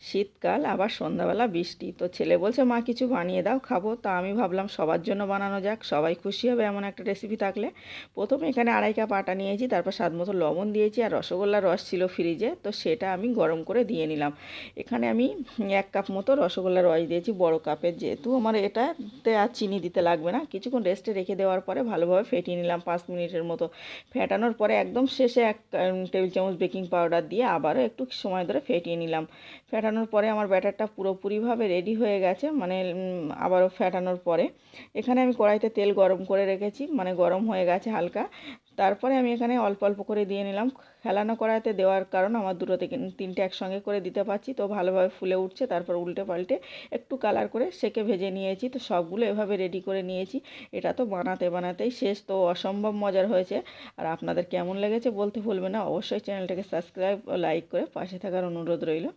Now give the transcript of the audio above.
শীতকাল, আবার সন্ধ্যাবেলা বৃষ্টি। তো ছেলে বলছে মা কিছু বানিয়ে দাও, খাবো। তা আমি ভাবলাম সবার জন্য বানানো যাক, সবাই খুশি হবে এমন একটা রেসিপি থাকলে। প্রথমে এখানে 2.5 কাপ আটা নিয়েছি, তারপর স্বাদ মতো লবণ দিয়েছি, আর রসগোল্লার রস ছিল ফ্রিজে, তো সেটা আমি গরম করে দিয়ে নিলাম। এখানে আমি 1 কাপ মতো রসগোল্লার রস দিয়েছি, বড় কাপের, যেহেতু আমার এটাতে আর চিনি দিতে লাগবে না। কিছুক্ষণ রেস্টে রেখে দেওয়ার পরে ভালোভাবে ফেটিয়ে নিলাম 5 মিনিটের মতো। ফেটানোর পরে একদম শেষে 1 টেবিল চামচ বেকিং পাউডার দিয়ে আবারও একটু সময় ধরে ফেটিয়ে নিলাম। ফেটানোর পরে আমার ব্যাটারটা পুরোপুরিভাবে রেডি হয়ে গেছে, মানে আবারও ফেটানোর পরে এখানে আমি কড়াইতে তেল গরম করে রেখেছি, মানে গরম হয়ে গেছে হালকা। তারপরে আমি এখানে অল্প অল্প করে দিয়ে নিলাম। হেলানো কড়াইতে দেওয়ার কারণ আমার 2 থেকে 3টে একসঙ্গে করে দিতে পারছি, তো ভালোভাবে ফুলে উঠছে। তারপর উল্টে পাল্টে একটু কালার করে সেকে ভেজে নিয়েছি। তো সবগুলো এভাবে রেডি করে নিয়েছি। এটা তো বানাতে বানাতেই শেষ, তো অসম্ভব মজার হয়েছে। আর আপনাদের কেমন লেগেছে বলতে ভুলবেন না। অবশ্যই চ্যানেলটাকে সাবস্ক্রাইব ও লাইক করে পাশে থাকার অনুরোধ রইল।